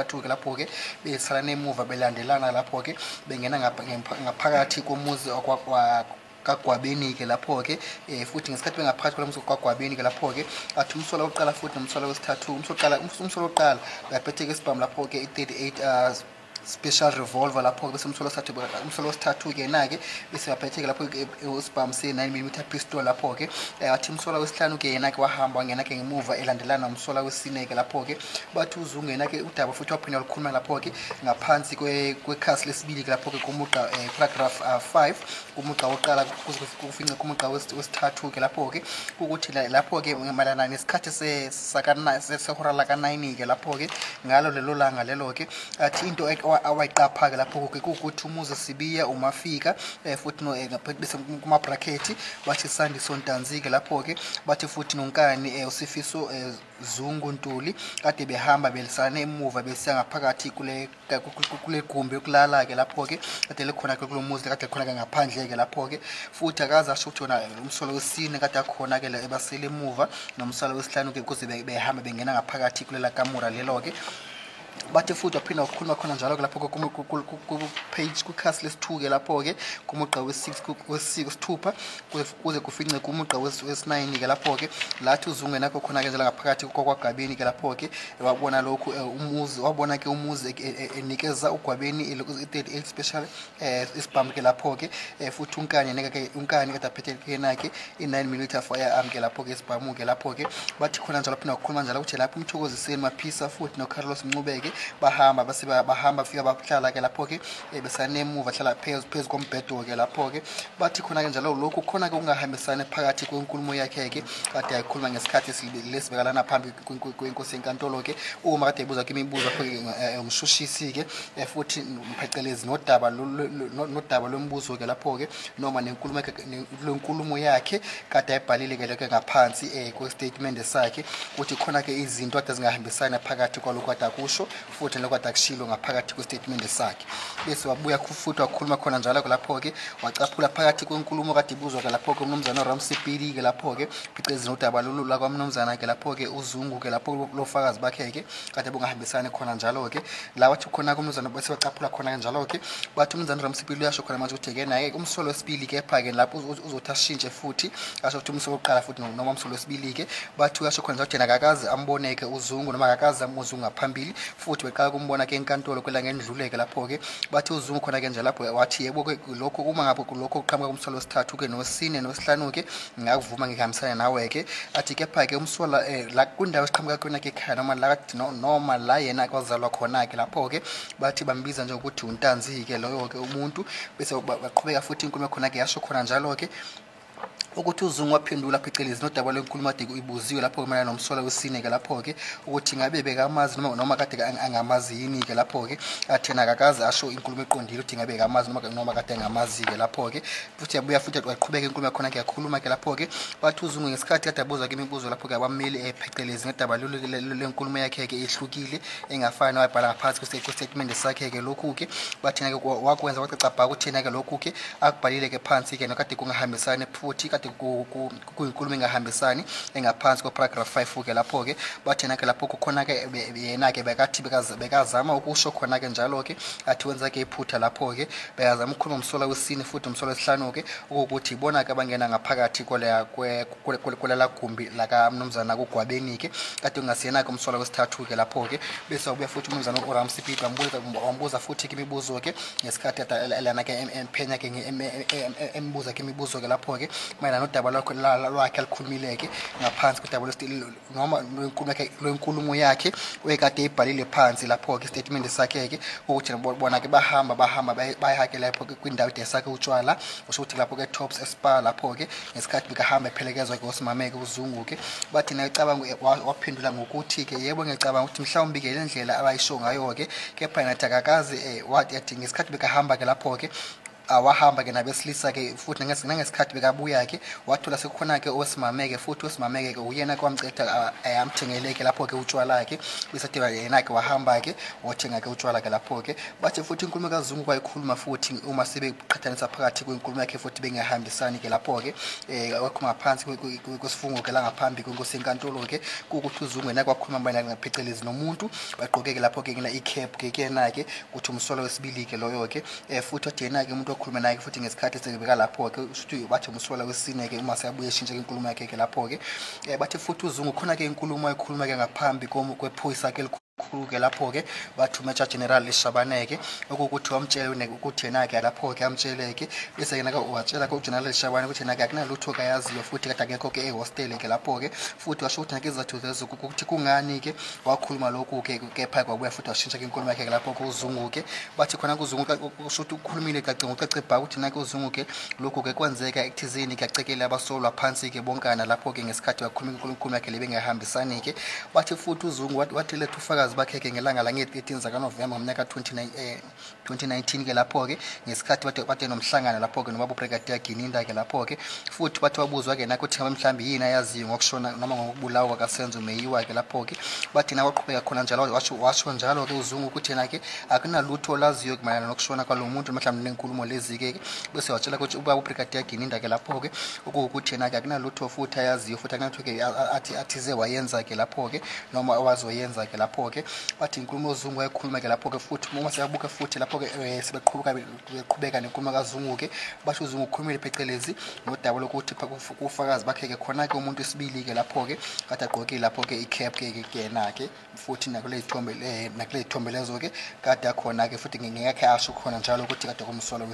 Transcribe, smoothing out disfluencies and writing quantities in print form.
ke lapho ke besala nemuva belandelana lapho ke bengena ngaphakathi komuzi kaGwabeni ke lapho ke futhi ngesikhathi bengaphakathi kwalomuzi kaGwabeni ke lapho ke athi umsolo oqala futhi nomsolo wesithathu umsolo oqala uyaphethe ke isibhamu lapho ke i38 special revolver lapho bese umsolo wesithathu ke na-ke bese yaphethe ke lapho usibhamu se-9mm pistol lapho ke athi umsolo wesihlanu ke yena-ke wahamba wangena ke ngemuva elandelana nomsolo wesine ke lapho ke bathi uzungu yena-ke udaba futhi waphinda walukhuluma lapho ke ngaphansi kwekhasi lesibili ke lapho ke kumugqa paragraph 5 kumugqa woqala kufince kumugqa wesithathu ke lapho ke ukuthi lapho ke malana nesikhathi sehora laka-9 ke lapho ke ngalo lelo langa lelo ke athi into awayiqapha ke lapho ke ukuthi umuzi Sibiya umafika futhi bese kuma bracket bathi Sandiso Ntanzi ke lapho ke bathi futhi nonkani uSifiso Zungu Ntuli kade behamba belisana emuva besiya ngaphakathi kule gumbi yokulala ke lapho ke kade lekhona ke kulomuzi kade khona ke ngaphandle ke lapho ke futhi akaza asho ukuthi wona umsolo wesine kade akhona ke ebasele emuva nomsolo wesihlanu ke kuze behamba bengena ngaphakathi kulela kamura lelo ke bathi futhi waphinda ukukhuluma khona njalo ke lapho ku-page kukhasi lesi-2 ke lapho ke kumugqa wesithupha kuze kufince kumugqa wesi-9 ke lapho ke lathi uzungu nakho khona ke njalo ngaphakathi kwaGwabeni ke lapho ke wabona lokhu wabona ke umuzi enikeza uGwabeni i-38 special isibhamu ke lapho ke futhi unkani kade aphethe ke nakhe i-9mm firearm ke lapho ke isibhamu ke lapho ke bathi khona njalo phinda ukukhuluma njalo ukuthi lapho uMthokoziseni Maphisa futhi noCarlos Ncubeke bahamba fika bahlala ke lapho ke besanemuva hlala phezu kombhedo ke lapho ke bathi khona ke njalo lokhu khona ke ungahambisana phakathi kwenkulumo yakhe ke kade ayikhuluma ngesikhathi lesibekalana phambi kwenkosi enkantolo ke uma kade ebuza ke imibuzo lapho umshushisi ke futhi phecelezi nodaba lombuzo ke lapho ke noma nenkulumo yakhe kade ayibhalile ke ngaphansi kwe-statement sakhe ukuthi khona ke izinto kade zingahambisana phakathi kwalokho kade akusho futhi lokade akushilo ngaphakathi kwe-statement sakhe bese wabuya futhi wakhuluma khona njalo ke lapho ke wacaphula phakathi kwenkulumo kade ibuzwa ke lapho ke umnumzana uRamsipili ke lapho ke phecelezi nodaba la kwamnumzana ke lapho ke uzungu ke lapho lofakazi bakhe ke kade bungahambisani khona njalo ke la wathi khona kumnumzana bese wacaphula khona njalo ke bathi umnumzana uRamsipili uyasho khona manje ukuthi ke naye umsolo wesibili ke phake lapho uzothi ashintshe futhi asho ukuthi umsolo oqala futhi noma umsolo wesibili ke bathi uyasho khona ukuthi yena akakazi amboneke uzungu noma akakazi amuzungu ngaphambili futhi beqala kumbona ke enkantolo kwela ngendluleke lapho ke bathi uzungu khona ke nje lapho wathi yebo ke lokho uma ngabe kulokho uqhamuka kumsolo wesithathu ke nosine nosihlanu ke ngakuvuma ngihambisana nawe ke athi kepha ke umsola la kundawo esiqhamuka kuyona ke ekhaya noma la yena kwazalwa khona ke lapho ke bathi bambiza nje ukuthi uNtanzi ke loyo ke umuntu bese baqhubeka futhi inkulumo khona ke yasho khona njalo ke ukuthi uzungu waphendula phecelezi nodaba lwenkulumo ade ibuziwe lapho kumana nomsolo wesine ke lapho ke ukuthi ngabe bekamazi noma kade angamazi yini ke lapho ke athena akakazi asho inkulumo eqondile ukuthi ngabe bekamazi noma kade angamazi ke lapho ke futhi yabuya futhi waqhubeka inkulumo khona ke yakhuluma ke lapho ke bathi uzungu ngesikhathi kade abuza ke imibuzo lapho ke abameli phecelezi nodaba lwenkulumo yakhe ke ehlukile engafani wabhala ngaphansi kwe-statement sakhe ke lokhu ke bathina ke wakwenza wacacabha ukuthi thina ke lokhu ke akubhalile ke phansi ke nokade kungahambisani futhi kade kuyinkulumo engahambisani engaphansi ko-paragraph 5 ke lapho ke bathina ke lapho kukhona ke yena ke bekathi bekazama ukusho khona ke njalo ke athi wenza ke iphutha lapho ke bekazama ukukhuluma umsolo wesine futhi umsolo wesihlanu ke ukuthi ibona ke bangena ngaphakathi kwelela gumbi lakamnumzana kuGwabeni ke kade ungasiyena ke umsolo wesithathu ke lapho ke bese ubuya futhi umnumzana uRamsipili wambuza futhi ke imibuzo ke ngesikhathi lana ke emphenya ke embuza ke imibuzo ke lapho ke mayelana nodaba lwakhe alikhulumileke ngaphansi kodaba noma lwenkulumo yakhe wekade ebhalile phansi lapho ke statement sakhe ke ukuthi bona ke bahamba bayahake lapho kwindawo desakhe utshwala usho ukuthi lapho ke Tops Spa lapho ke ngesikhathi bekahamba ephelekezwa ke uSimameke uzungu ke bathi naye cabanga waphendula ngokuthi ke yebo ngiyacabanga ukuthi mhlawumbe ke lendlela abayisho ngayo ke kepha nathi akakazi wathi ngesikhathi bekahamba ke lapho ke wahamba ke nabesilisa ke futhi nangesikhathi bekabuya ke wathola sekukhona ke owesimame ke futhi owesimame ke uyena kwamcetha amthengele ke lapho ke utshwala ke besathi yena ke wahamba ke wothenga ke utshwala ke lapho ke bathi futhi inkulumo kaZungu kwayikhuluma futhi uma sebeqhathanisa phakathi kwenkulumo yakhe futhi bengahambisani ke lapho ke wakhuluma phansi kwesifungo ke la ngaphambi kwenkosi enkantolo ke ukuthi uZungu yena kwakhuluma mayelana phecelezi nomuntu bagqoke ke lapho ke ngina icap ke yena ke kuthi umsolo wesibili ke loyo ke futhi wathi yena ke umuntu okhuluma naye futhi ngesikhathi sekubeka lapho ke uthi bathi umsolo wesine ke uma seyabuye eshintshe inkulumo yakhe ke lapho ke bathi futhi uZungu khona ke inkulumo ayikhuluma ke ngaphambi kwephoyisa ke khulu-ke lapho-ke bathi uMajor General Shabane-ke okukuthi wamtshela ukuthi yena-ke lapho-ke amtshele-ke bese yena-ke watshela-ke uGeneral Shabane ukuthi yena-ke akunalutho-ke ayaziyo futhi kade akekho-ke ehostele-ke lapho-ke futhi washo ukuthi nakho izathu lezo ukuthi kungani-ke wakhuluma lokhu-ke kepha kwabuya futhi washintsha-ke inkulumo yakhe lapho-ke uZungu-ke bathi khona kuZungu usho ukuthi ukhulumile ucace bha ukuthi nakho uZungu-ke lokhu-ke kwenzeka ekuthizeni kuyacekela abasolwa phansi-ke bonkana lapho-ke ngesikhathi wakhuluma inkulumo yakhe lebengahambisani-ke bathi futhi uZungu wathi letha ufakazi bakhe-ke ngelanga lange-13 zakaNovemba ngomnyaka 2019-ke lapho-ke ngesikhathi bathe nomhlangano lapho-ke nobaba uBrigadier Gininda-ke lapho-ke futhi bathi wabuzwa-ke nakho ukuthi mhlawumbe yini ayaziyo ngokushona noma ngokubulawa kaSenzo Meyiwa-ke lapho-ke bathi na waqhubeka khona njalo washo njalo-ke uZungu ukuthi yena-ke akunalutho olaziyo mayelana nokushona kwalo muntu mhlawumbe nenkulumo lezi-ke bese watshela ukuthi ubaba uBrigadier Gininda-ke lapho-ke ukuthi yena-ke akunalutho futhi ayaziyo futhi akunalutho-ke athize wayenza-ke lapho-ke noma awazoyenza-ke lapho-ke bathi inkulumo uZungu wayekhuluma-ke lapho-ke futhi uma siyabuka futhi lapho-ke sebeqhubeka nenkulumo kaZungu-ke basho uZungu ukhulumile phecelezi nodaba lokuthi kufakazi bakhe-ke khona-ke umuntu wesibili-ke lapho-ke kade agqokile lapho-ke i-cap-ke yena-ke futhi nakule ithombe lezo-ke kade akhona-ke futhi ngeke asho khona njalo ukuthi kade kumsolo